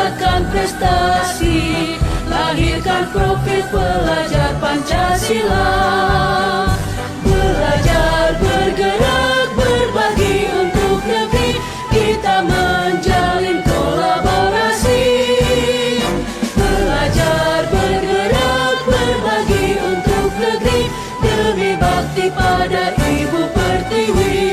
tingkatkan prestasi, lahirkan profil pelajar Pancasila. Belajar, bergerak, berbagi untuk negeri, kita menjalin kolaborasi. Belajar, bergerak, berbagi untuk negeri, demi bakti pada Ibu Pertiwi.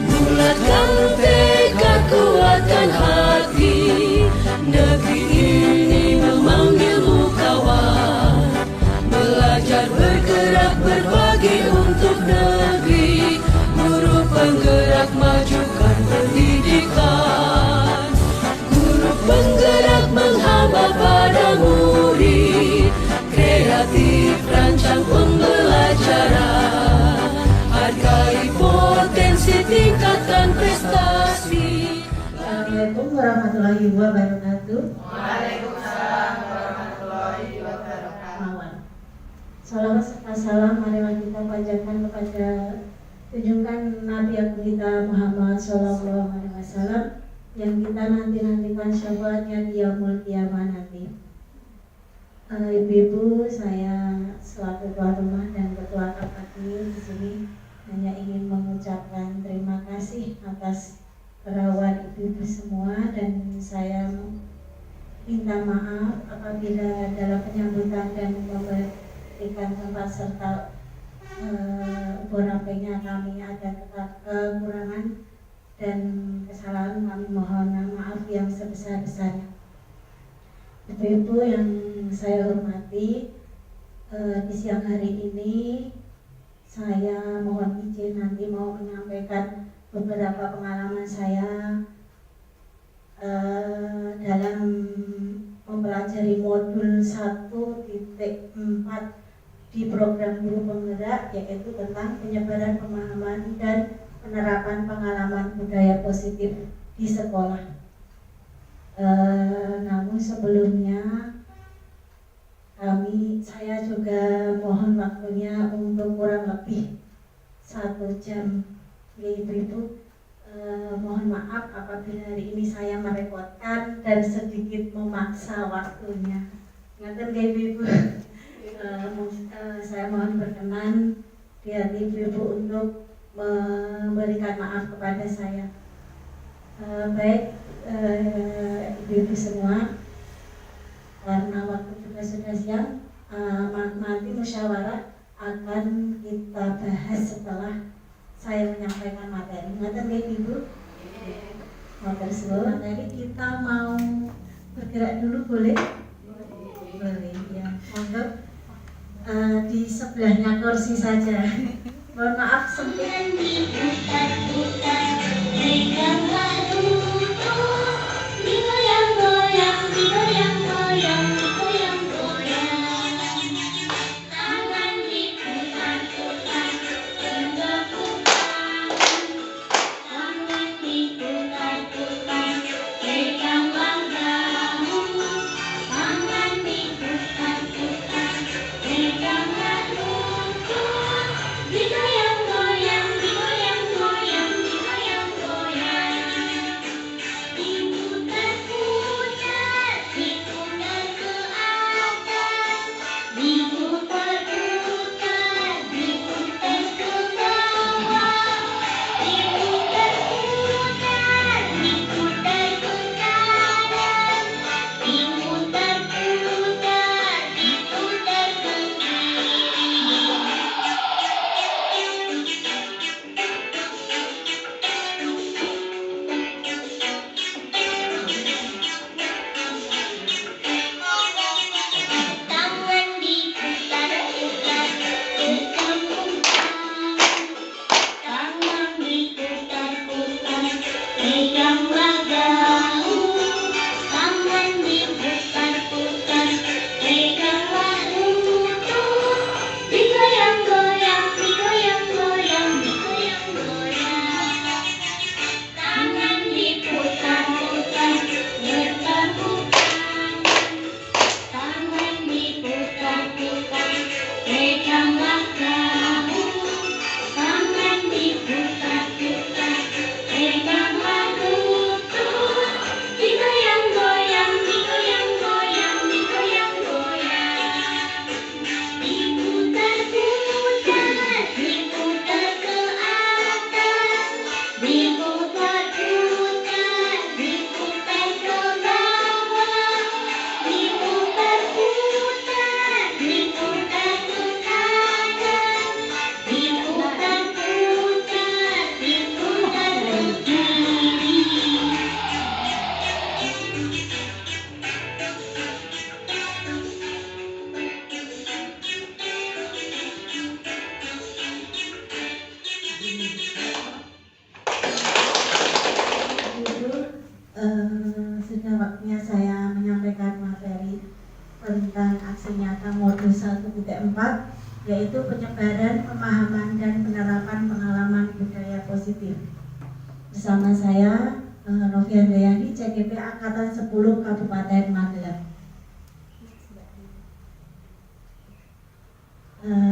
Bulatkan tekad, kuatkan hati, negeri ini memanggilmu kawan. Belajar, bergerak, berbagi untuk negeri, guru penggerak, majukan pendidikan. Guru penggerak menghamba pada murid, kreatif rancang pembelajaran, hargai potensi, tingkatkan prestasi. Assalamualaikum warahmatullahi wabarakatuh. Waalaikumsalam warahmatullahi wabarakatuh. Salawat serta salam marilah kita panjatkan kepada junjungan Nabi Agung kita Muhammad Sallallahu Alaihi Wasallam yang kita nantikan syafaatnya di yaumul qiyamah nanti. Ibu-ibu, saya selaku ketua rumah dan ketua KPK di sini hanya ingin mengucapkan terima kasih atas perawat ibu-ibu semua, dan saya minta maaf apabila dalam penyambutan dan memberikan tempat serta borapenya kami ada kekurangan dan kesalahan. Kami mohon maaf yang sebesar-besarnya. Ibu-ibu yang saya hormati, di siang hari ini saya mohon izin nanti mau menyampaikan beberapa pengalaman saya dalam mempelajari modul 1.4 di program guru penggerak, yaitu tentang penyebaran pemahaman dan penerapan pengalaman budaya positif di sekolah. Namun sebelumnya saya juga mohon waktunya untuk kurang lebih 1 jam. Ibu-ibu, mohon maaf apabila hari ini saya merepotkan dan sedikit memaksa waktunya. Ngaten ibu-ibu. Saya mohon berkenan di hati ibu-ibu untuk memberikan maaf kepada saya. Baik ibu-ibu semua, karena waktu juga sudah siang, nanti musyawarah akan kita bahas setelah saya menyampaikan materi. Ngaten ibu-ibu. Materi kita mau bergerak dulu, boleh? Boleh ya. Monggo. Di sebelahnya kursi saja. Mohon maaf sempit. yaitu penyebaran, pemahaman, dan penerapan pengalaman budaya positif. Bersama saya, Novi Handayani, CGP Angkatan 10 Kabupaten Magelang.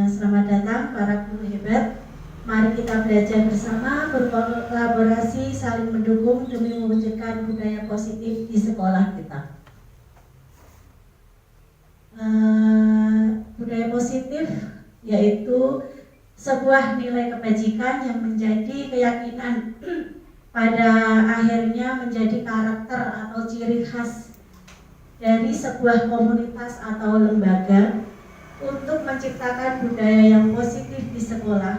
Selamat datang para guru hebat. Mari kita belajar bersama, berkolaborasi, saling mendukung demi mewujudkan budaya positif di sekolah kita. Budaya positif yaitu sebuah nilai kebajikan yang menjadi keyakinan pada akhirnya menjadi karakter atau ciri khas dari sebuah komunitas atau lembaga. Untuk menciptakan budaya yang positif di sekolah,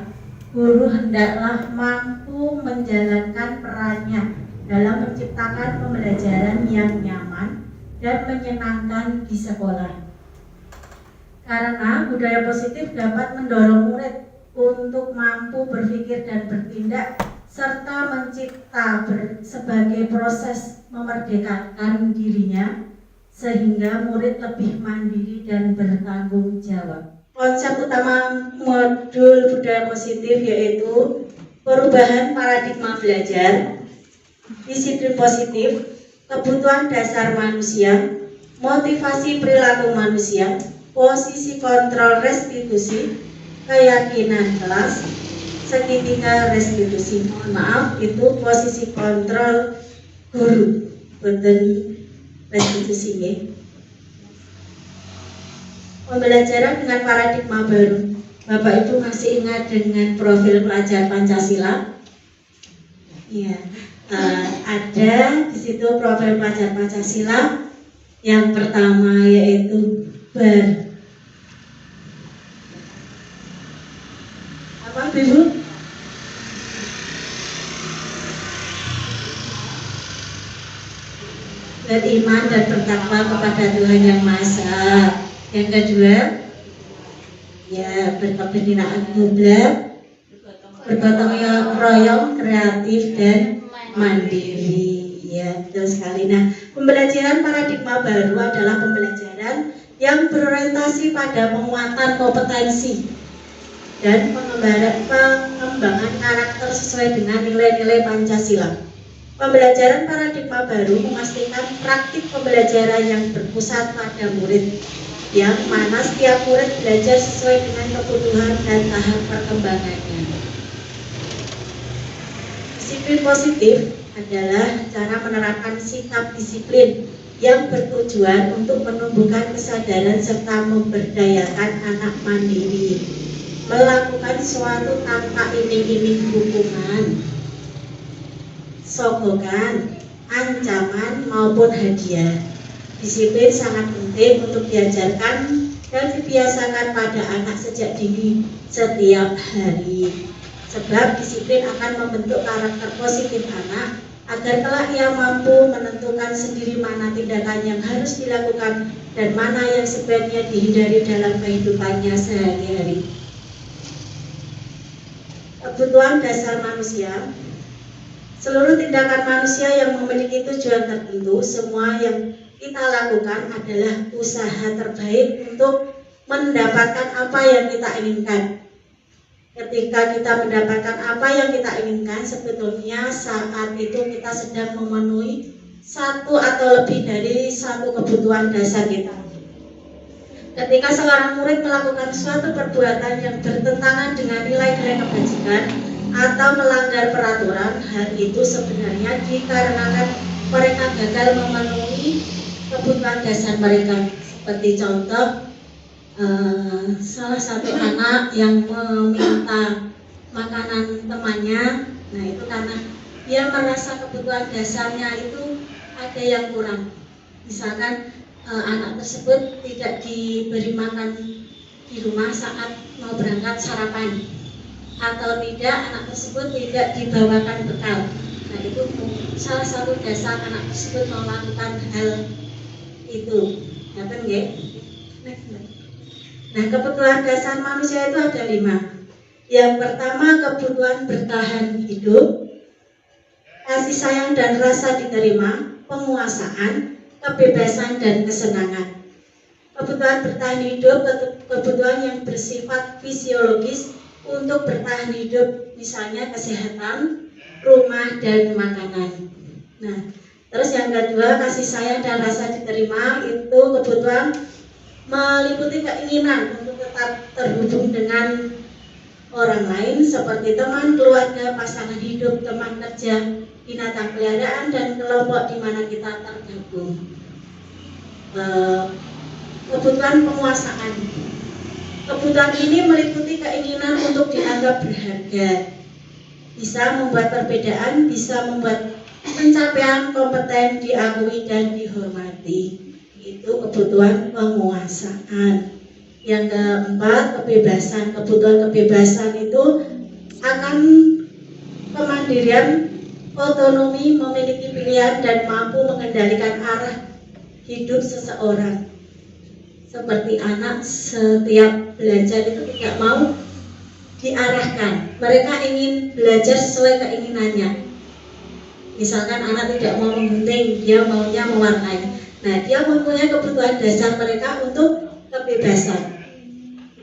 guru hendaklah mampu menjalankan perannya dalam menciptakan pembelajaran yang nyaman dan menyenangkan di sekolah. Karena budaya positif dapat mendorong murid untuk mampu berpikir dan bertindak serta mencipta sebagai proses memerdekakan dirinya sehingga murid lebih mandiri dan bertanggung jawab. Konsep utama modul budaya positif yaitu perubahan paradigma belajar, disiplin positif, kebutuhan dasar manusia, motivasi perilaku manusia, posisi kontrol restitusi, keyakinan kelas, segitiga restitusi. Mohon maaf, itu posisi kontrol guru, betul restitusi ya. Pembelajaran dengan paradigma baru. Bapak Ibu masih ingat dengan profil pelajar Pancasila? Ya, ada di situ profil pelajar Pancasila. Yang pertama yaitu apa Ibu? Beriman dan bertakwa kepada Tuhan Yang Maha Esa. Yang kedua, ya berkepentingan publik, bergotong royong, kreatif dan mandiri. Ya, betul sekali. Nah, pembelajaran paradigma baru adalah pembelajaran yang berorientasi pada penguatan kompetensi dan pengembangan karakter sesuai dengan nilai-nilai Pancasila. Pembelajaran paradigma baru memastikan praktik pembelajaran yang berpusat pada murid, yang mana setiap murid belajar sesuai dengan kebutuhan dan tahap perkembangannya. Disiplin positif adalah cara menerapkan sikap disiplin yang bertujuan untuk menumbuhkan kesadaran serta memberdayakan anak mandiri, melakukan sesuatu tanpa iming-iming hukuman, sogokan, ancaman maupun hadiah. Disiplin sangat penting untuk diajarkan dan dibiasakan pada anak sejak dini setiap hari. Sebab disiplin akan membentuk karakter positif anak agar kelak ia mampu menentukan sendiri mana tindakan yang harus dilakukan dan mana yang sebaiknya dihindari dalam kehidupannya sehari-hari. Kebutuhan dasar manusia. Seluruh tindakan manusia yang memiliki tujuan tertentu, semua yang kita lakukan adalah usaha terbaik untuk mendapatkan apa yang kita inginkan. Ketika kita mendapatkan apa yang kita inginkan, sebetulnya saat itu kita sedang memenuhi satu atau lebih dari satu kebutuhan dasar kita. Ketika seorang murid melakukan suatu perbuatan yang bertentangan dengan nilai-nilai kebajikan atau melanggar peraturan, hal itu sebenarnya dikarenakan mereka gagal memenuhi kebutuhan dasar mereka. Seperti contoh, salah satu anak yang meminta makanan temannya, nah itu karena dia merasa kebutuhan dasarnya itu ada yang kurang. Misalkan anak tersebut tidak diberi makan di rumah saat mau berangkat sarapan, atau tidak anak tersebut tidak dibawakan bekal. Nah itu salah satu dasar anak tersebut melakukan hal itu. Ngaten nggih? Nah, kebutuhan dasar manusia itu ada 5. Yang pertama, kebutuhan bertahan hidup, kasih sayang dan rasa diterima, penguasaan, kebebasan dan kesenangan. Kebutuhan bertahan hidup, kebutuhan yang bersifat fisiologis untuk bertahan hidup, misalnya kesehatan, rumah, dan makanan. Nah, terus yang kedua, kasih sayang dan rasa diterima, itu kebutuhan meliputi keinginan untuk tetap terhubung dengan orang lain seperti teman, keluarga, pasangan hidup, teman kerja, binatang peliharaan, dan kelompok di mana kita tergabung. Kebutuhan penguasaan. Kebutuhan ini meliputi keinginan untuk dianggap berharga, bisa membuat perbedaan, bisa membuat pencapaian kompeten diakui dan dihormati. Itu kebutuhan penguasaan. Yang keempat, kebebasan. Kebutuhan kebebasan itu akan kemandirian, otonomi, memiliki pilihan, dan mampu mengendalikan arah hidup seseorang. Seperti anak setiap belajar itu tidak mau diarahkan, mereka ingin belajar sesuai keinginannya. Misalkan anak tidak mau menggunting, dia maunya mewarnai. Nah, dia mempunyai kebutuhan dasar mereka untuk kebebasan.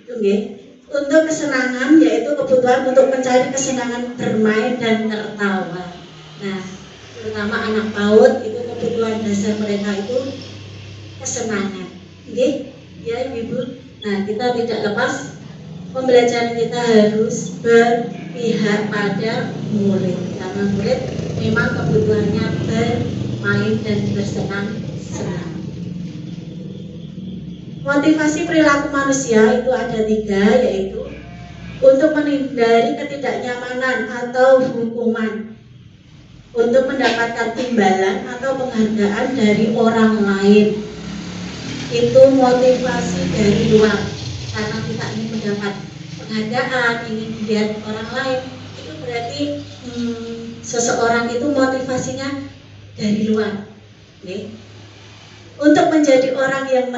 Itu nggih. Untuk kesenangan, yaitu kebutuhan untuk mencari kesenangan bermain dan tertawa. Nah, terutama anak PAUD itu kebutuhan dasar mereka itu kesenangan. Nggih. Ya Ibu, nah kita tidak lepas pembelajaran kita harus berpihak pada murid, karena murid memang kebutuhannya bermain dan bersenang-senang. Motivasi perilaku manusia itu ada 3, yaitu untuk menghindari ketidaknyamanan atau hukuman, untuk mendapatkan imbalan atau penghargaan dari orang lain. Itu motivasi dari luar, karena kita ingin mendapat penghargaan, ingin dilihat orang lain. Itu berarti seseorang itu motivasinya dari luar. Okay. Untuk menjadi orang yang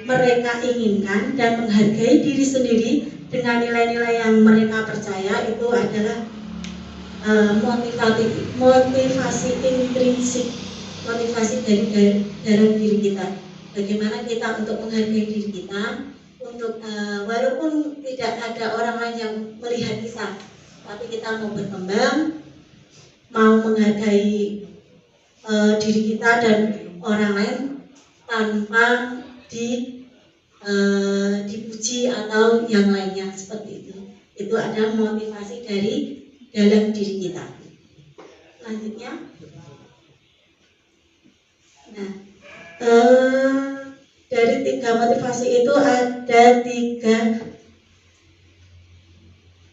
mereka inginkan dan menghargai diri sendiri dengan nilai-nilai yang mereka percaya, itu adalah motivasi intrinsik, motivasi dari dalam diri kita. Bagaimana kita untuk menghargai diri kita, untuk walaupun tidak ada orang lain yang melihat kita, tapi kita mau berkembang, mau menghargai diri kita dan orang lain tanpa dipuji atau yang lainnya, seperti itu. Itu adalah motivasi dari dalam diri kita. Selanjutnya, nah, dari 3 motivasi itu ada 3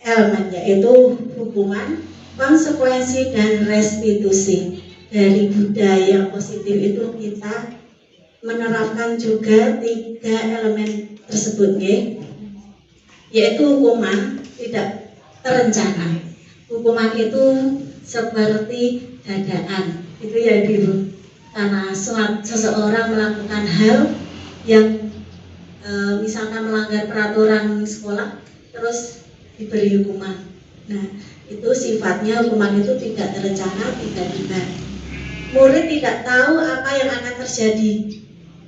elemen, yaitu hukuman, konsekuensi, dan restitusi. Dari budaya positif itu kita menerapkan juga 3 elemen tersebut, yaitu hukuman tidak terencana. Hukuman itu seperti dadaan, itu ya Ibu. Karena seseorang melakukan hal yang misalkan melanggar peraturan sekolah, terus diberi hukuman. Nah, itu sifatnya hukuman itu tidak terencana, tiba-tiba. Murid tidak tahu apa yang akan terjadi.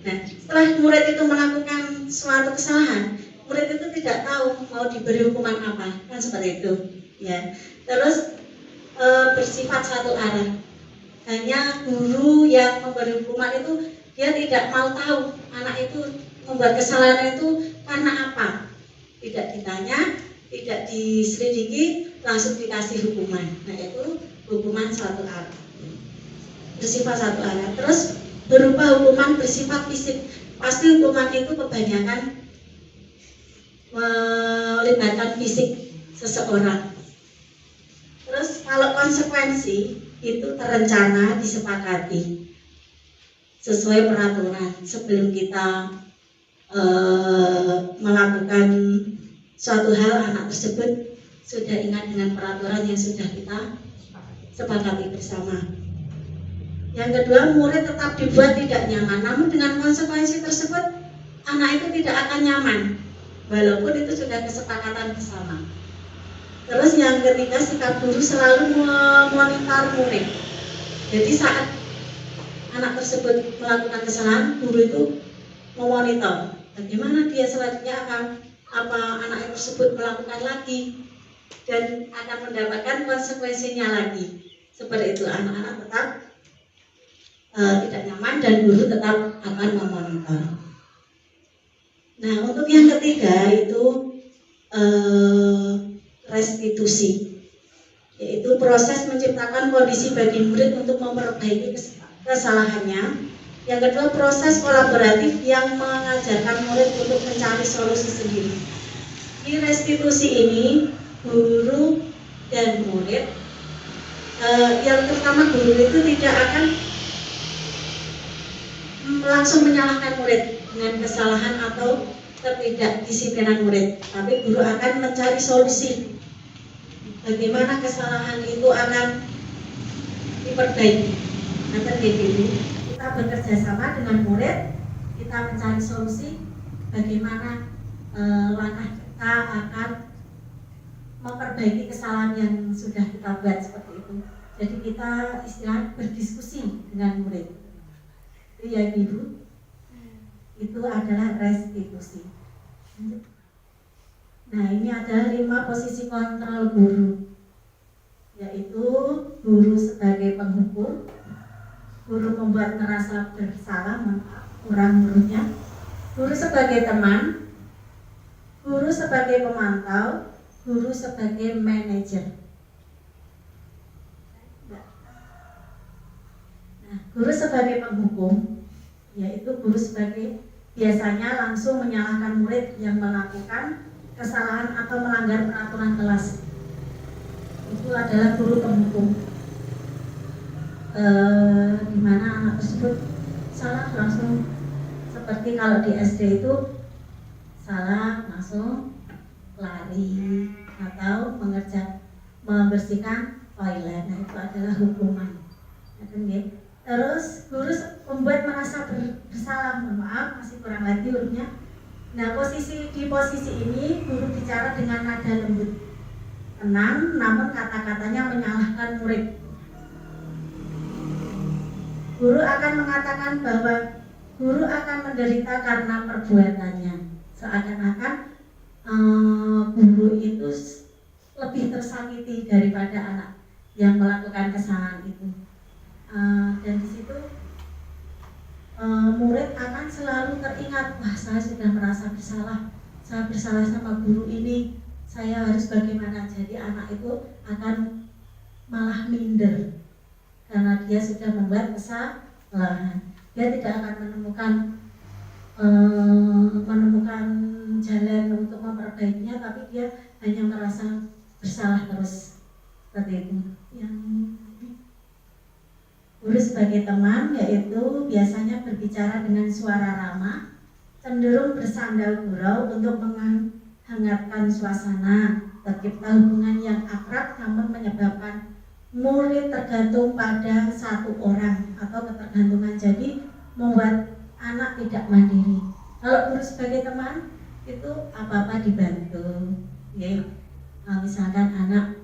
Nah, setelah murid itu melakukan suatu kesalahan, murid itu tidak tahu mau diberi hukuman apa, kan seperti itu. Ya, terus bersifat satu arah. Hanya guru yang memberi hukuman itu dia tidak mau tahu anak itu membuat kesalahan itu karena apa. Tidak ditanya, tidak diselidiki, langsung dikasih hukuman. Nah, itu hukuman satu arah, bersifat satu arah. Terus berupa hukuman bersifat fisik. Pasti hukuman itu kebanyakan melibatkan fisik seseorang. Terus kalau konsekuensi itu terencana, disepakati sesuai peraturan. Sebelum kita melakukan suatu hal, anak tersebut sudah ingat dengan peraturan yang sudah kita sepakati bersama. Yang kedua, murid tetap dibuat tidak nyaman, namun dengan konsekuensi tersebut anak itu tidak akan nyaman, walaupun itu sudah kesepakatan bersama. Terus yang ketiga, sikap guru selalu memonitor murid. Jadi saat anak tersebut melakukan kesalahan, guru itu memonitor bagaimana dia selanjutnya apa anak tersebut melakukan lagi dan akan mendapatkan konsekuensinya lagi. Seperti itu, anak-anak tetap tidak nyaman dan guru tetap akan memonitor. Nah, untuk yang ketiga itu restitusi, yaitu proses menciptakan kondisi bagi murid untuk memperbaiki kesalahannya. Yang kedua, proses kolaboratif yang mengajarkan murid untuk mencari solusi sendiri. Di restitusi ini, guru dan murid, yang pertama guru itu tidak akan langsung menyalahkan murid dengan kesalahan atau ketidakdisiplinan murid, tapi guru akan mencari solusi bagaimana kesalahan itu akan diperbaiki. Nanti gitu, kita bekerja sama dengan murid, kita mencari solusi bagaimana langkah kita akan memperbaiki kesalahan yang sudah kita buat seperti itu. Jadi kita istilahnya berdiskusi dengan murid. Itu ya Ibu, itu adalah restitusi. Nah, ini adalah 5 posisi kontrol guru, yaitu guru sebagai penghukum, guru membuat merasa bersalah, kurang gurunya, guru sebagai teman, guru sebagai pemantau, guru sebagai manajer. Nah, guru sebagai penghukum, yaitu guru sebagai biasanya langsung menyalahkan murid yang melakukan kesalahan atau melanggar peraturan kelas. Itu adalah guru penghukum. Di mana anak tersebut salah langsung, seperti kalau di SD itu salah langsung lari atau membersihkan toilet. Nah, itu adalah hukuman. Terus guru membuat merasa bersalah, maaf masih kurang lagi hurufnya. Nah, di posisi ini guru bicara dengan nada lembut, tenang, namun kata-katanya menyalahkan murid. Guru akan mengatakan bahwa guru akan menderita karena perbuatannya, seakan-akan guru itu lebih tersakiti daripada anak yang melakukan kesalahan itu. Dan di situ murid akan selalu teringat, wah saya sudah merasa bersalah, saya bersalah sama guru ini, saya harus bagaimana. Jadi anak itu akan malah minder karena dia sudah membuat kesalahan. Dia tidak akan menemukan jalan untuk memperbaikinya, tapi dia hanya merasa bersalah terus. Seperti itu. Guru sebagai teman, yaitu biasanya berbicara dengan suara ramah, cenderung bersandal gurau untuk menghangatkan suasana, tercipta hubungan yang akrab namun menyebabkan murid tergantung pada satu orang atau ketergantungan, jadi membuat anak tidak mandiri. Kalau guru sebagai teman itu apa-apa dibantu, ya. Misalkan anak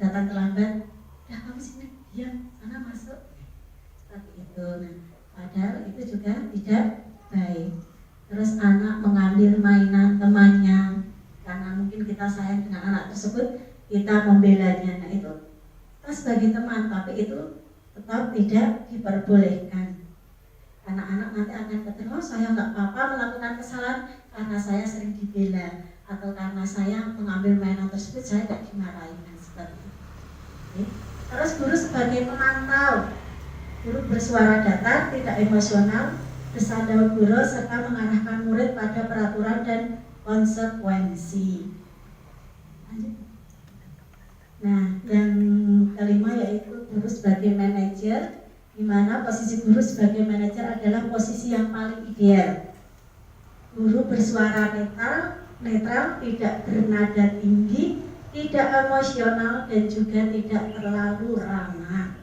datang terlambat, ya kamu sini, ya sana masuk, seperti itu. Nah, padahal itu juga tidak baik. Terus anak mengambil mainan temannya karena mungkin kita sayang dengan anak tersebut, kita membelanya. Nah, itu kita sebagai teman, tapi itu tetap tidak diperbolehkan. Anak-anak nanti akan ketemu, saya nggak apa-apa melakukan kesalahan karena saya sering dibela, atau karena saya mengambil mainan tersebut saya tidak dimarahin. Seperti itu. Oke. Terus guru sebagai pemantau, guru bersuara datar, tidak emosional, bersandar gurau, serta mengarahkan murid pada peraturan dan konsekuensi. Nah, yang kelima yaitu guru sebagai manajer, di mana posisi guru sebagai manajer adalah posisi yang paling ideal. Guru bersuara netral, tidak bernada tinggi, tidak emosional, dan juga tidak terlalu ramah.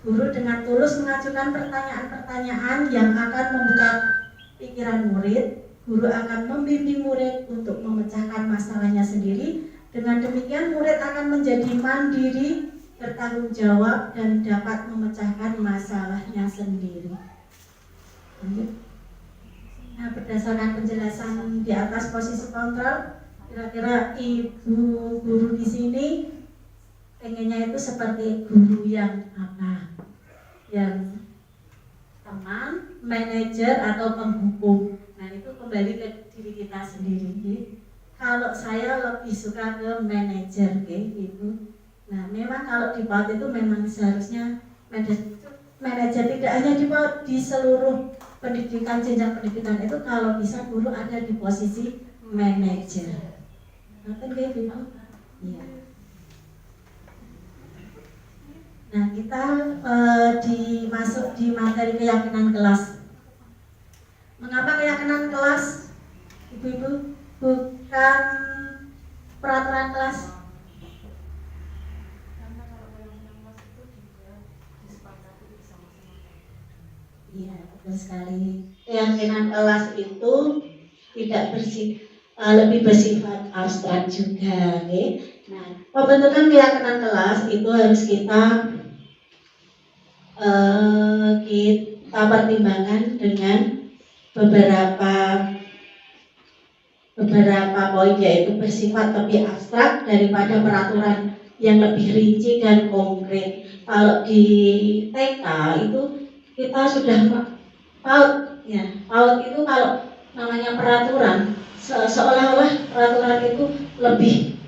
Guru dengan tulus mengajukan pertanyaan-pertanyaan yang akan membuka pikiran murid. Guru akan membimbing murid untuk memecahkan masalahnya sendiri. Dengan demikian murid akan menjadi mandiri, bertanggung jawab, dan dapat memecahkan masalahnya sendiri. Lanjut. Nah, berdasarkan penjelasan di atas posisi kontrol, kira-kira ibu guru di sini pengennya itu seperti guru yang apa? Yang teman, manajer atau penghukum. Nah, itu kembali ke diri kita sendiri. Kalau saya lebih suka ke manajer, Ibu. Nah, memang kalau di PAUD itu memang seharusnya manajer tidak hanya di seluruh pendidikan, jenjang pendidikan itu kalau bisa guru ada di posisi manajer. Ngerti nggih, Ibu? Iya. Nah, kita masuk di materi keyakinan kelas. Mengapa keyakinan kelas, Ibu-ibu, bukan peraturan kelas? Iya, betul sekali. Keyakinan kelas itu tidak lebih bersifat abstrak juga, okay? Nah, pembentukan keyakinan kelas itu harus kita pertimbangkan dengan beberapa poin, yaitu bersifat lebih abstrak daripada peraturan yang lebih rinci dan konkret. Kalau di TK itu kita sudah PAUD, ya. PAUD itu kalau namanya peraturan, seolah-olah peraturan itu lebih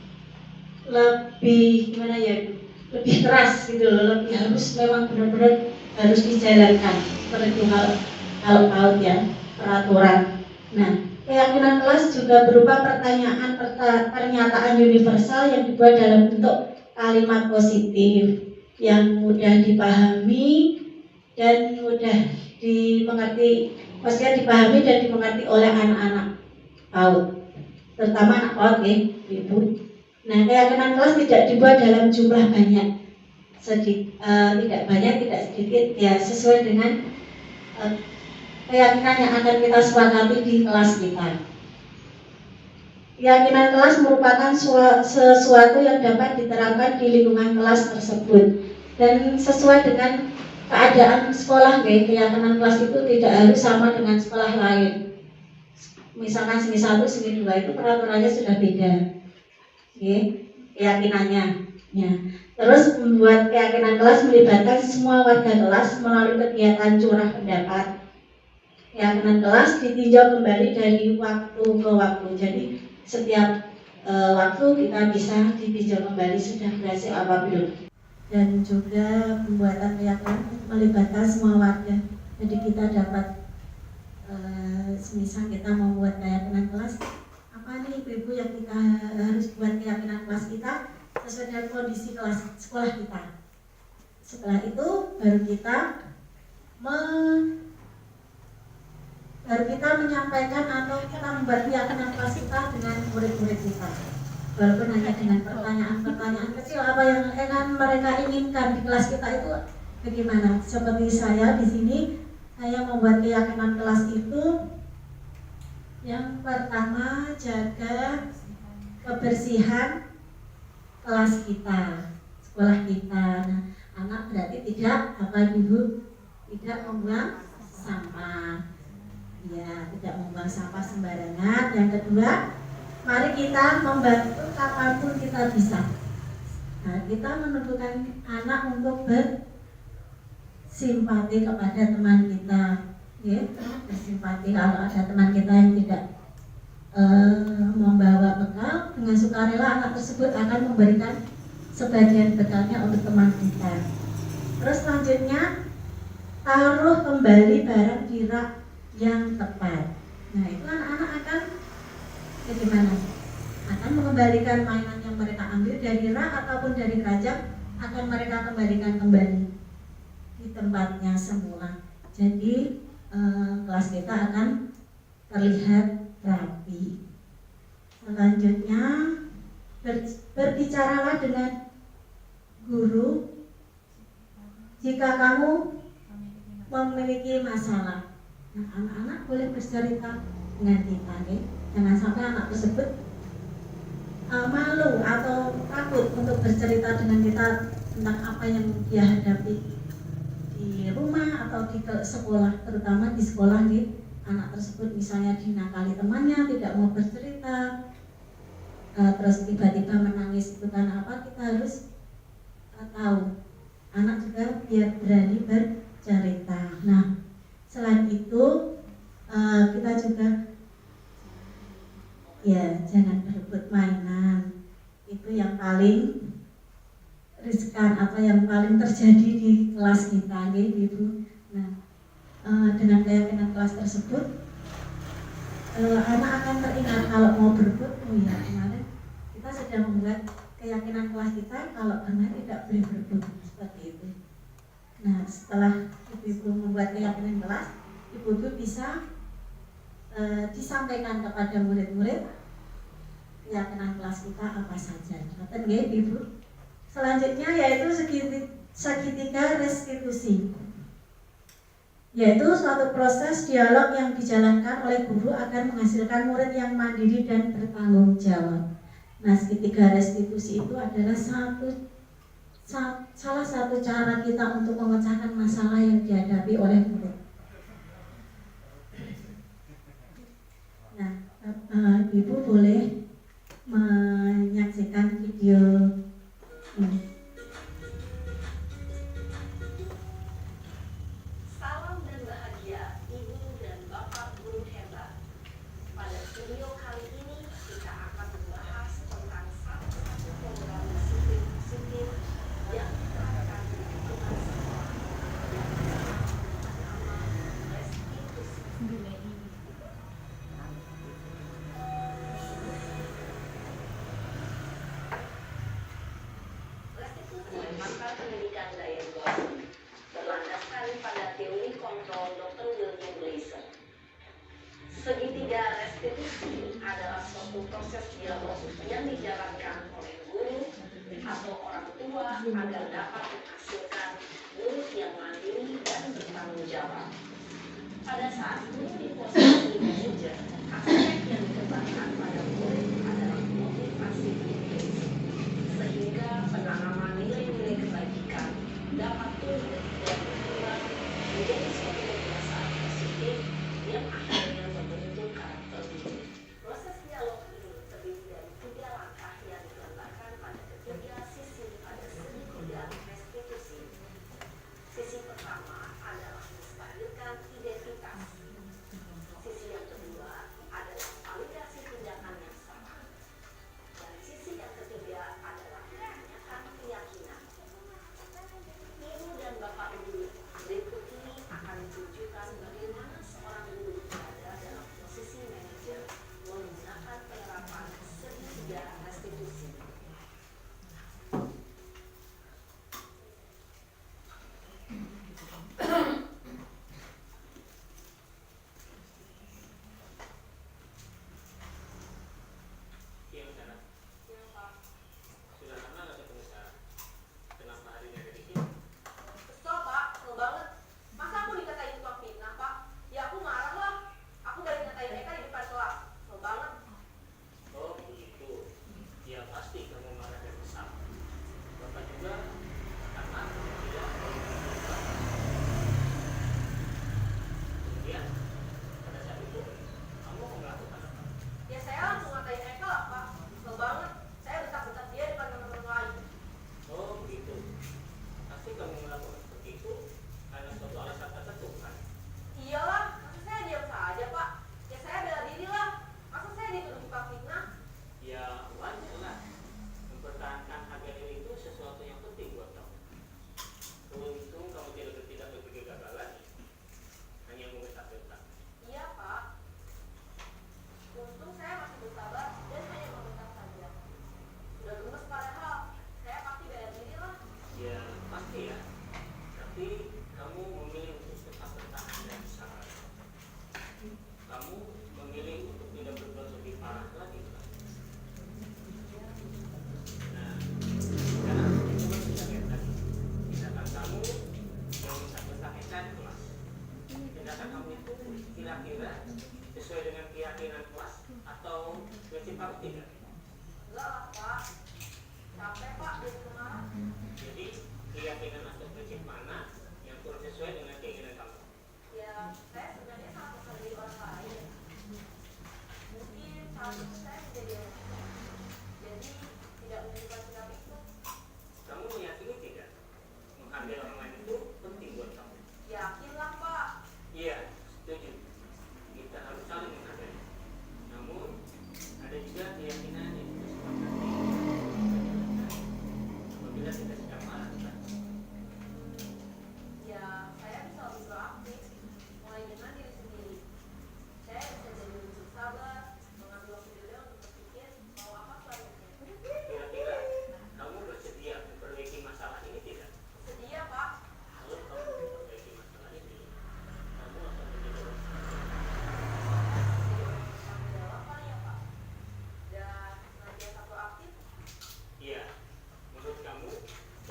gimana ya, lebih keras gitu loh, lebih harus memang benar-benar harus dijalankan seperti kalau PAUD ya, peraturan. Nah, keyakinan kelas juga berupa pernyataan universal yang dibuat dalam bentuk kalimat positif yang mudah dipahami dan mudah dimengerti, maksudnya dipahami dan dimengerti oleh anak-anak PAUD, terutama anak PAUD ya, Ibu. Nah, keyakinan kelas tidak dibuat dalam jumlah banyak, tidak banyak, tidak sedikit, ya sesuai dengan keyakinan yang akan kita sepakati di kelas kita. Keyakinan kelas merupakan sesuatu yang dapat diterapkan di lingkungan kelas tersebut dan sesuai dengan keadaan sekolah. Keyakinan kelas itu tidak harus sama dengan sekolah lain. Misalkan seni 1, seni 2 itu peraturannya sudah beda, keyakinannya. Ya. Terus membuat keyakinan kelas melibatkan semua warga kelas melalui kegiatan curah pendapat. Keyakinan kelas ditinjau kembali dari waktu ke waktu. Jadi setiap waktu kita bisa ditinjau kembali sudah berhasil apa belum. Dan juga pembuatan keyakinan melibatkan semua warga. Jadi kita dapat semisal kita membuat keyakinan kelas, apa nih Ibu yang kita harus buat keyakinan kelas kita sesuai dengan kondisi kelas sekolah kita. Setelah itu baru kita menyampaikan atau kita membuat keyakinan kelas kita dengan murid-murid kita. Walaupun hanya dengan pertanyaan-pertanyaan kecil, apa yang mereka inginkan di kelas kita itu bagaimana. Seperti saya di sini, saya membuat keyakinan kelas itu yang pertama, jaga kebersihan kelas kita, sekolah kita. Nah, anak berarti tidak tidak membuang sampah. Ya, tidak membuang sampah sembarangan. Yang kedua, mari kita membantu kapanpun kita bisa. Nah, kita menentukan anak untuk bersimpati kepada teman kita, ya, bersimpati kalau ada teman kita yang tidak membawa bekal, dengan sukarela anak tersebut akan memberikan sebagian bekalnya untuk teman kita. Terus selanjutnya, taruh kembali barang di rak yang tepat. Nah, itu anak-anak akan bagaimana? Akan mengembalikan mainan yang mereka ambil dari rak ataupun dari keranjang, akan mereka kembalikan kembali di tempatnya semula. Jadi kelas kita akan terlihat rapi. Selanjutnya, berbicaralah dengan guru jika kamu memiliki masalah. Nah, anak-anak boleh bercerita dengan kita, ya. Jangan sampai anak tersebut malu atau takut untuk bercerita dengan kita tentang apa yang dia hadapi di rumah atau di sekolah, terutama di sekolah di anak tersebut misalnya dinakali temannya, tidak mau bercerita, terus tiba-tiba menangis itu karena apa, kita harus tahu anak juga biar berani bercerita. Nah, selain itu kita juga ya jangan berebut mainan, itu yang paling riskan atau yang paling terjadi di kelas kita, Ibu. Nah, dengan keyakinan kelas tersebut, anak akan teringat kalau mau berebut, oh ya kemarin kita sudah membuat keyakinan kelas kita kalau bermain tidak boleh berebut, seperti itu. Nah, setelah Ibu membuat keyakinan kelas, Ibu bisa disampaikan kepada murid-murid keyakinan kelas kita apa saja. Ngerti nggih, Ibu? Selanjutnya yaitu segitiga restitusi, yaitu suatu proses dialog yang dijalankan oleh guru agar menghasilkan murid yang mandiri dan bertanggung jawab. Nah, segitiga restitusi itu adalah salah satu cara kita untuk memecahkan masalah yang dihadapi oleh murid. Nah, Ibu boleh menyaksikan video ini. Salam dan bahagia Ibu dan Bapak guru hebat. Pada video kali ini kita akan membahas tentang satu program disiplin positif yang akan dilakukan sekolah yang bernama restitusi. Restitusi pakar pendidikan diagnosis berlandaskan pada teori kontrol Dr. William Gleason. Segitiga restitusi adalah suatu proses dialog yang dijalankan oleh guru atau orang tua agar dapat menghasilkan murid yang mandiri dan bertanggung jawab. Pada saat guru di posisi manajer, aspek yang dikembangkan pada murid adalah motivasi kritis, sehingga penanaman nilai-nilai kebaikan dapat tumbuh dan berkembang menjadi suatu kebiasaan positif yang akhirnya membentuk karakter diri. Proses dialog ini terdiri dari 3 langkah yang digambarkan pada ketiga sisi pada segitiga restitusi. Sisi pertama adalah menstabilkan identitas. Sisi yang kedua adalah validasi tindakan yang salah. Dan sisi yang ketiga adalah menanyakan keyakinan. Ibu dan Bapak guru, berikut ini akan ditunjukkan bagaimana seorang guru berada dalam posisi manajer menggunakan penerapan segitiga restitusi. Iya, Bu Sarah. Ya, Pak. Sudah lama nggak ketemu Sarah? Kenapa hari ini ada di sini? Kesel, Pak. Kesel banget. Masa aku dikatain tukang fitnah, Pak? Ya aku marah lah. Aku gak dikatain Eka di depan kelas. Kesel banget. Oh begitu. Ya pasti kamu marah dan kesal. Bapak juga akan marah tidak kalau kamu kesal. Kemudian pada saat itu kamu mau melakukan apa? Ya saya langsung ngatain Eka lah, Pak. Kesel banget. Saya bentak-bentak dia depan teman-teman lain. Oh begitu. Pasti kamu melakukan seperti itu karena suatu alasan tertentu kan? Iyalah, masa saya diam saja, Pak? Ya saya bela diri lah. Masa saya dituduh tukang fitnah? Ya wajar lah. Mempertahankan harga diri itu sesuatu yang penting buat kamu. Beruntung kamu tidak berpikir gagal lagi. Hanya membentak-bentak. Iya, Pak. Untung saya masih bersabar dan hanya membentak saja. Sudah gemes padahal. Saya pasti bela diri lah. Ya pasti ya. Tapi kamu memilih untuk tetap bertahan dan sabar. Kamu memilih untuk tidak berbuat lebih parah lagi. Kan? Nah, sekarang coba kita lihat lagi. Tindakan kamu yang bentak-bentak Eka di kelas. Tindakan kamu itu kira-kira sesuai dengan keyakinan kelas atau prinsip kamu tidak? Enggak lah, Pak. Capek, Pak, jadi kemarahan. Jadi keyakinan atau prinsip mana yang kurang sesuai dengan keinginan kamu? Ya, saya sebenarnya sangat percaya diri orang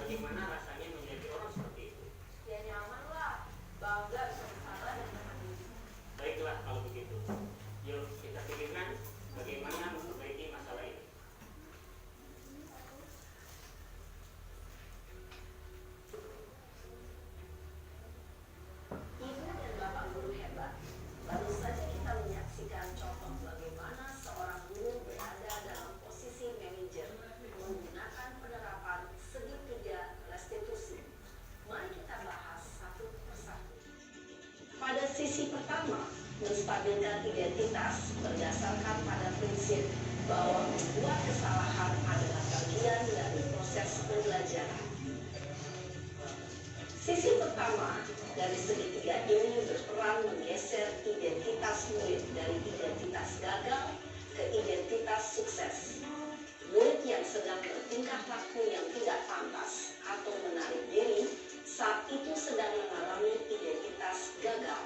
Bagaimana rasanya menjadi orang seperti itu? Ya nyaman lah, bangga bisa bersalah dan mandiri. Baiklah kalau begitu. Yuk kita pikirkan bagaimana memperbaiki masalah ini. Ibu dan bapak guru hebat. Baru saja kita menyaksikan contoh bagaimana seorang guru berada dalam posisi manajer menggunakan penerapan segitiga restitusi. Mari kita bahas satu persatu. Pada sisi pertama, menstabilkan identitas berdasarkan pada prinsip bahwa membuat kesalahan adalah bagian dari proses pembelajaran. Sisi pertama dari segitiga ini berperan menggeser identitas murid dari identitas gagal ke identitas sukses. Murid yang sedang bertingkah laku yang tidak pantas atau menarik diri saat itu sedang mengalami identitas gagal.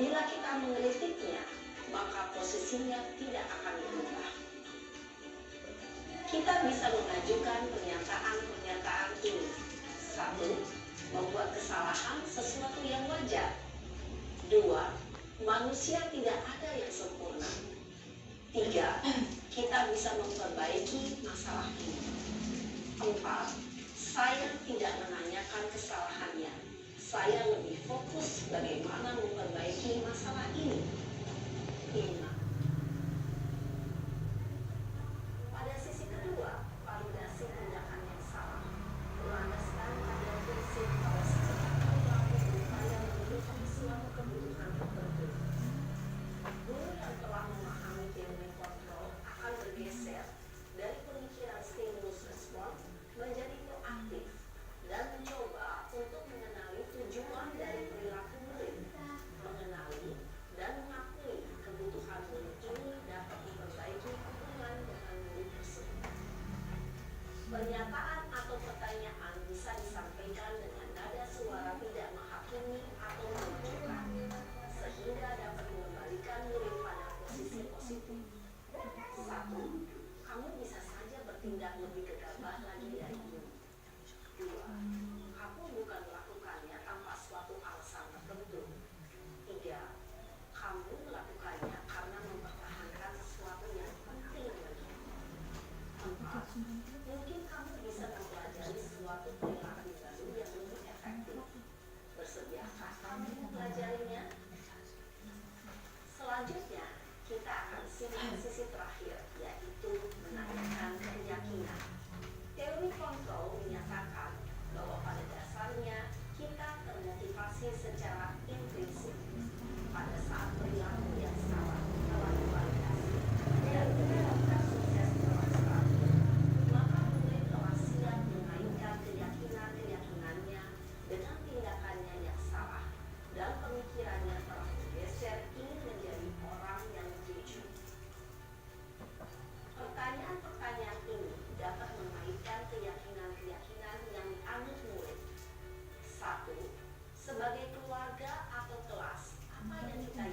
Bila kita mengkritiknya, maka posisinya tidak akan berubah. Kita bisa mengajukan pernyataan-pernyataan ini. 1. Membuat kesalahan sesuatu yang wajar. 2. Manusia tidak ada yang sempurna. 3. Kita bisa memperbaiki masalah ini. 4. Saya tidak menanyakan kesalahannya. Saya lebih fokus bagaimana memperbaiki masalah ini. 5. Pada sisi kedua, validasi tindakan yang salah berlandaskan pada prinsip bahwa setiap perilaku berupaya memenuhi suatu kebutuhan tertentu. Guru yang telah memahami teori kontrol akan bergeser dari pemikiran stimulus respon menjadi proaktif dan mencoba untuk mengenali tujuan dari perilaku murid, mengenali dan mengakui kebutuhan murid ini dapat memperbaiki hubungan dengan murid tersebut. Pernyataan atau pertanyaan bisa disampaikan dengan nada suara tidak menghakimi atau menunjukkan, sehingga dapat mengembalikan murid pada posisi positif. 1. Kamu bisa saja bertindak lebih gegabah lagi dari ini. 2. Kamu bukan melakukannya tanpa suatu alasan tertentu. 3. Kamu melakukannya karena mempertahankan sesuatu yang penting bagimu. 4. Mungkin kamu bisa mempelajari suatu perilaku baru yang lebih efektif. Bersediakah kamu mempelajarinya? Selanjutnya, kita akan simak sisi terakhir, yaitu menanyakan keyakinan. Teori kontrol menyatakan bahwa pada dasarnya kita termotivasi secara intrinsik. Pada saat perilaku yang salah telah divalidasi dan menyebabkan sukses demonstrasi, maka murid telah siap mengaitkan keyakinan-keyakinannya dengan tindakannya yang salah dan pemikirannya telah bergeser ingin menjadi orang yang jujur. Pertanyaan-pertanyaan ini dapat mengaitkan keyakinan-keyakinan yang dianut murid. 1. Sebagai keluarga atau kelas, apa yang kita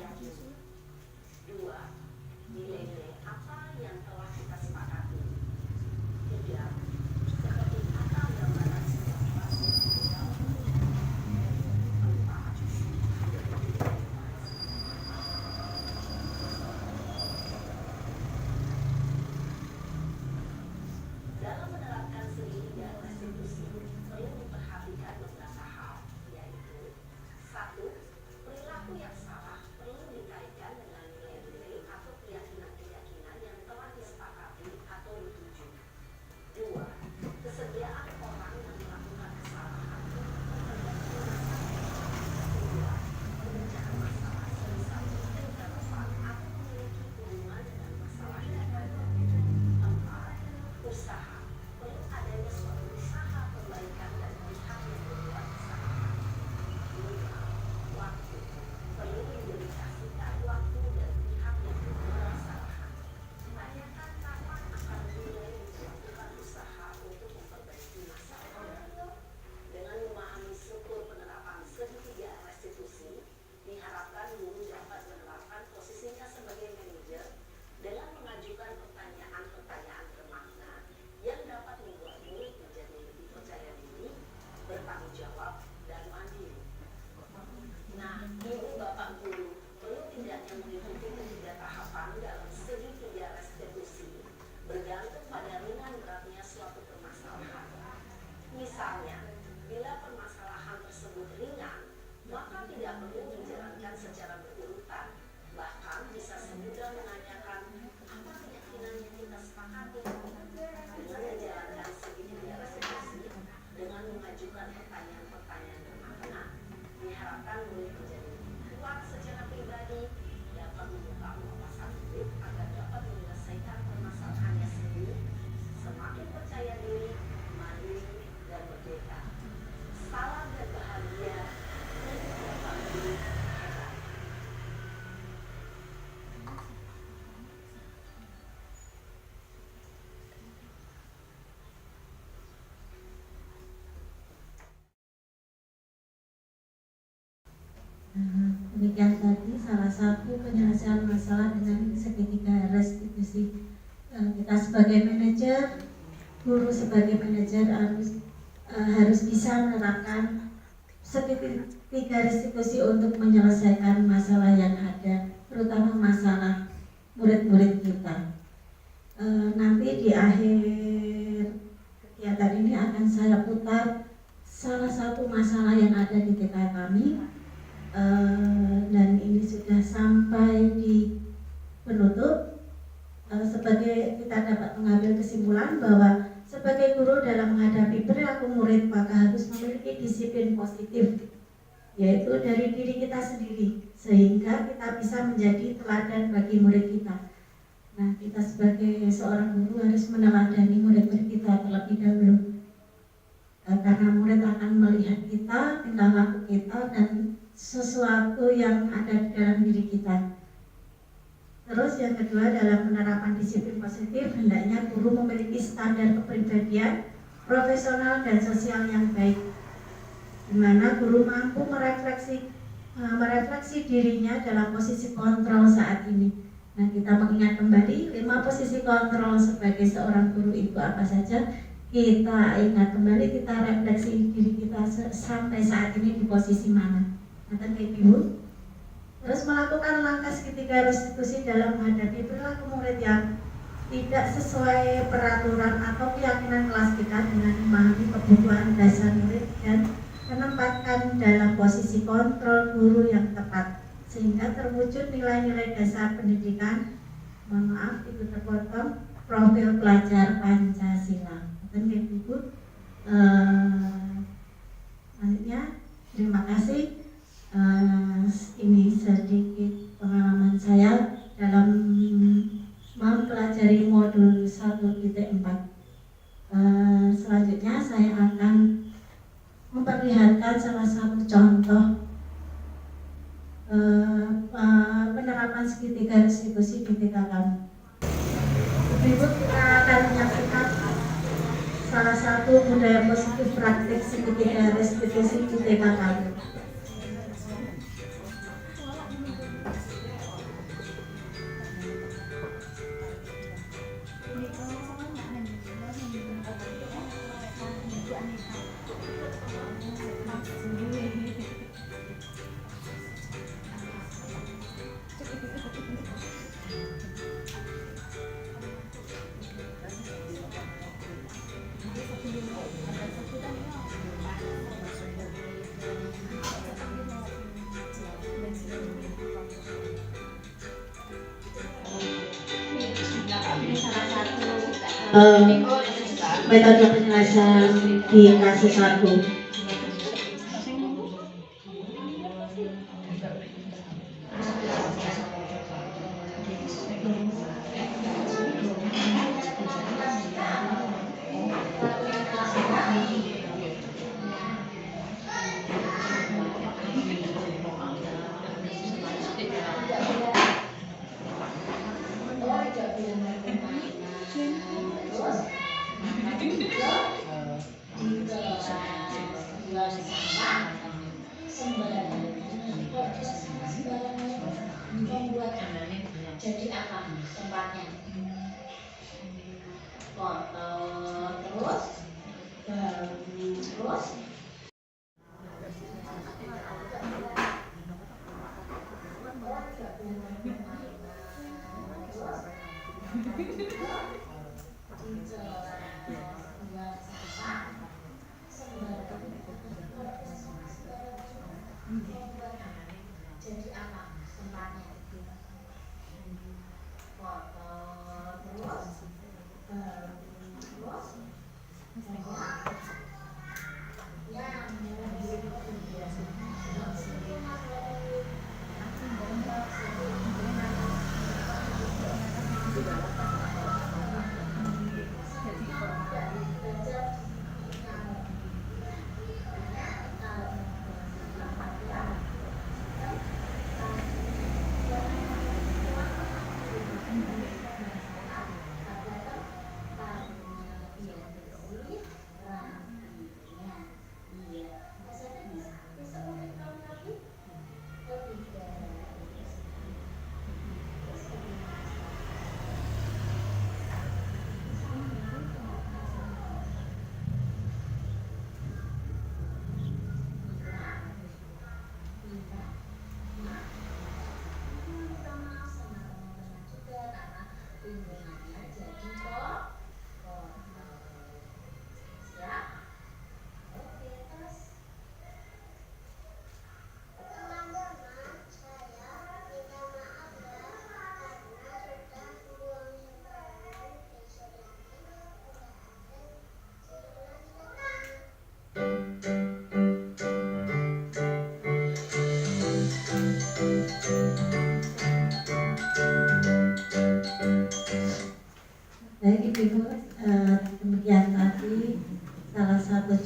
Misalnya, bila permasalahan tersebut ringan, maka tidak perlu dijalankan secara berurutan. Bahkan bisa semudah menanyakan apa keyakinan yang kita sepakati. Dengan menjalankan segitiga resolusi, dengan mengajukan pertanyaan-pertanyaan bermakna, diharapkan murid menjadi kuat secara pribadi, dapat membuka wawasan hidup agar dapat menyelesaikan permasalahannya sendiri, semakin percaya diri, mandiri, dan merdeka. Salam dan bahagia untuk Bapak Guru hebat. Demikian tadi salah satu penyelesaian masalah dengan segitiga restitusi. Kita sebagai manajer, guru sebagai manajer harus bisa menerapkan segitiga restitusi untuk menyelesaikan masalah yang ada, terutama masalah murid-murid kita. Nanti di akhir kegiatan ini akan saya putar salah satu masalah yang ada di TK kami. Dan ini sudah sampai di penutup. Sebagai kita dapat mengambil kesimpulan bahwa sebagai guru dalam menghadapi perilaku murid maka harus memiliki disiplin positif, yaitu dari diri kita sendiri, sehingga kita bisa menjadi teladan bagi murid kita. Nah, kita sebagai seorang guru harus meneladani murid-murid kita terlebih dahulu, karena murid akan melihat kita, tingkah laku kita, dan sesuatu yang ada di dalam diri kita. Terus yang kedua, dalam penerapan disiplin positif, hendaknya guru memiliki standar kepribadian, profesional dan sosial yang baik, di mana guru mampu merefleksi dirinya dalam posisi kontrol saat ini. Nah, kita mengingat kembali 5 posisi kontrol sebagai seorang guru itu apa saja. Kita ingat kembali, kita refleksi diri kita sampai saat ini di posisi mana. Nanti Ibu. Terus melakukan langkah segitiga restitusi dalam menghadapi perilaku murid yang tidak sesuai peraturan atau keyakinan kelas kita, dengan memahami kebutuhan dasar murid dan menempatkan dalam posisi kontrol guru yang tepat, sehingga terwujud nilai-nilai dasar pendidikan. Mohon maaf itu terpotong, profil pelajar Pancasila. Nanti Ibu. Selanjutnya, terima kasih. Ini sedikit pengalaman saya dalam mempelajari modul 1.4. Selanjutnya saya akan memperlihatkan salah satu contoh penerapan segitiga restitusi di TK kami. Berikut kita akan menyaksikan salah satu budaya positif praktik segitiga restitusi di TK kami. Metode penyelesaian di kasus 1. Jadi apa tempatnya? Kotor terus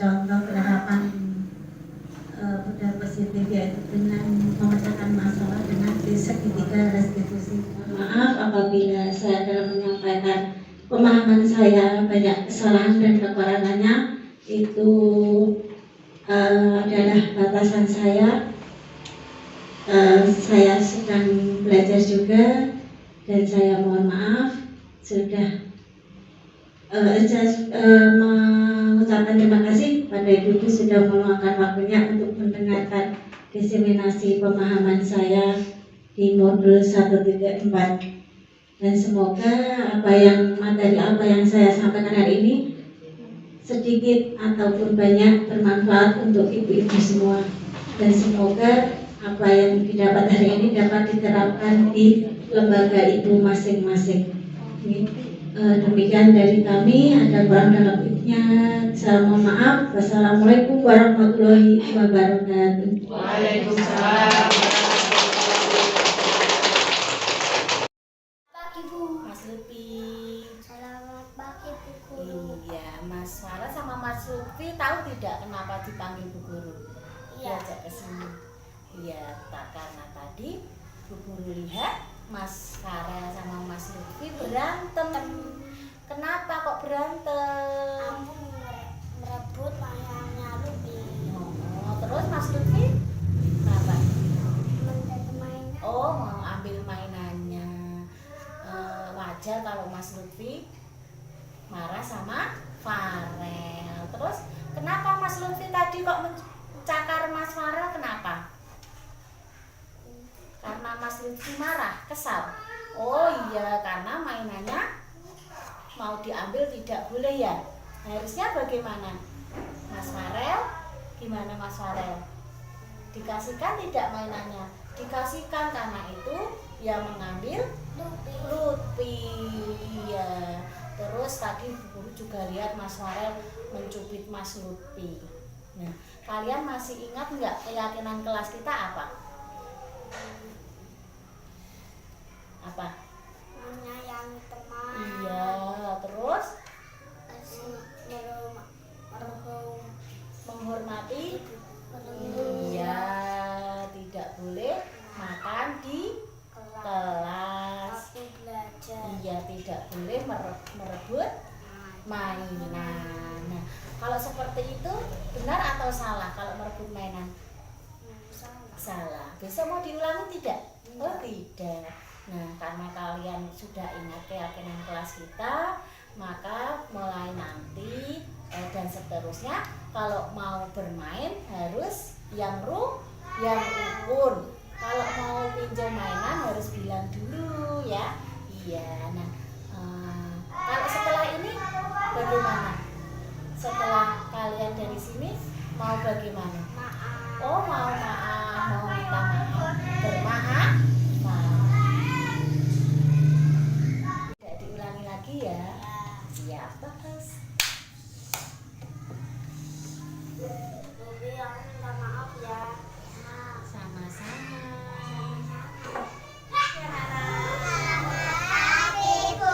contoh penerapan budaya positif, yaitu dengan memecahkan masalah dengan segitiga restitusi. Maaf apabila saya dalam menyampaikan pemahaman saya banyak kesalahan dan kekurangannya, itu adalah batasan saya. Saya sedang belajar juga dan saya mohon maaf sudah mengucapkan terima kasih pada Ibu sudah meluangkan waktunya untuk mendengarkan diseminasi pemahaman saya di modul 1.4, dan semoga materi apa yang saya sampaikan hari ini sedikit ataupun banyak bermanfaat untuk ibu-ibu semua, dan semoga apa yang didapat hari ini dapat diterapkan di lembaga ibu masing-masing. Demikian dari kami, ada kurang dalam lebihnya saya mohon maaf. Wassalamualaikum warahmatullahi wabarakatuh. Waalaikumsalam. Pagi Bu. Mas Lutfi. Selamat pagi Bu Guru. Iya, Mas Farah sama Mas Lutfi tahu tidak kenapa dipanggil Bu Guru? Iya. Diajak ke sini. Iya, tak karena tadi Bu Guru lihat Mas Farah sama Mas Lutfi berantem. Kenapa kok berantem? Aku merebut mainannya Lutfi. Oh, terus Mas Lutfi kenapa? Menjadi mainan. Oh, mau ambil mainannya. Wajar kalau Mas Lutfi marah sama Farel. Terus kenapa Mas Lutfi tadi kok mencakar Mas Farel? Kenapa? Karena Mas Lutfi marah, kesal. Oh iya, karena mainannya mau diambil tidak boleh ya. Harusnya bagaimana? Mas Farel, gimana Mas Farel? Dikasihkan tidak mainannya? Dikasihkan, karena itu yang mengambil Lutfi. Iya. Terus tadi Bu Guru juga lihat Mas Farel mencubit Mas Lutfi. Nah, kalian masih ingat nggak keyakinan kelas kita apa? Apa? Menyayangi teman. Iya, terus menghormati. Iya, tidak boleh makan di kelas. Waktu belajar. Iya, tidak boleh merebut mainan. Nah, kalau seperti itu benar atau salah kalau merebut mainan? Salah. Besok mau diulangi tidak? Oh tidak. Nah, karena kalian sudah ingat keyakinan kelas kita, maka mulai nanti dan seterusnya kalau mau bermain harus yang rukun. Kalau mau pinjam mainan harus bilang dulu ya. Iya. Nah, kalau setelah ini bagaimana? Setelah kalian dari sini mau bagaimana? Oh, mau maaf, mau minta maaf, bermaaf. Tidak diulangi lagi ya. Siap, bagus. Jadi aku minta maaf ya. Sama-sama. Pagi hari ini Ibu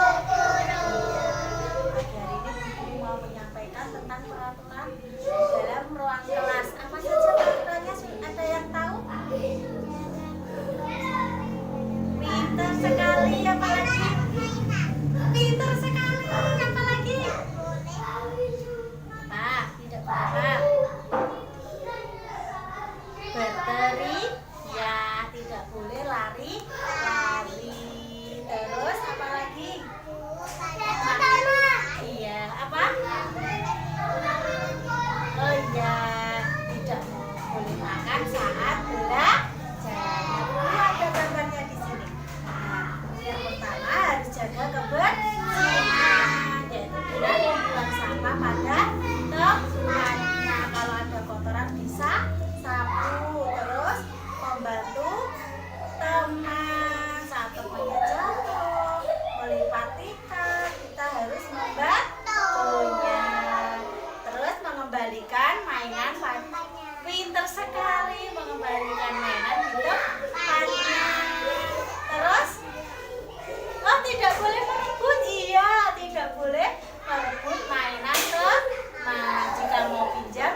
mau menyampaikan tentang peraturan dalam ruang kelas. Apa saja peraturannya? Ada yang tahu? Pintar sekali, apalagi? Pintar sekali, apalagi? Apa? Tidak apa-apa. Berteri, ya tidak boleh lari. Terus apa lagi? Iya, apa? Oh iya, tidak boleh makan saat belajar. Ada gambarnya di sini. Nah, yang pertama harus jaga kebersihan, yaitu dengan membuang sampah pada tempatnya. Kalau ada kotoran bisa sapu, terus membantu teman saat temannya jatuh, melipat tikar, kita harus membantunya. Terus mengembalikan mainan pada pintar sekali, mengembalikan mainan di tempatnya. Terus oh tidak boleh merebut. Iya, tidak boleh merebut mainan teman. Jika mau pinjam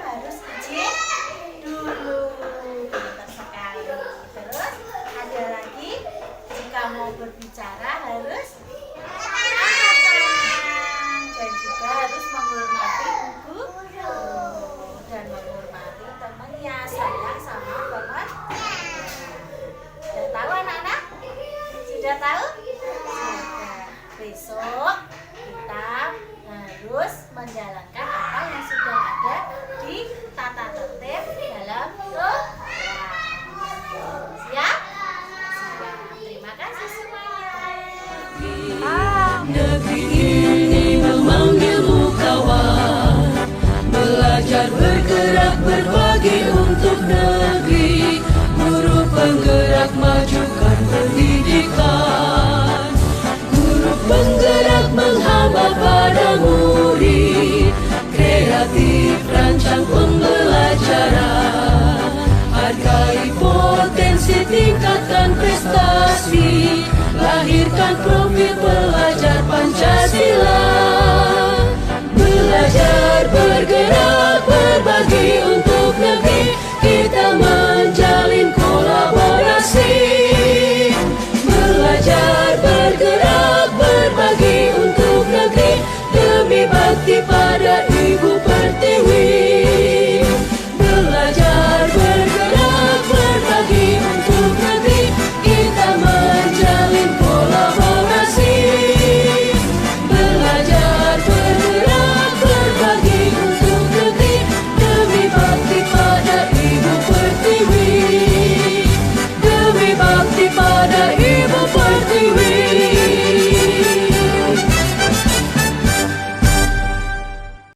bergerak berbagi untuk negeri.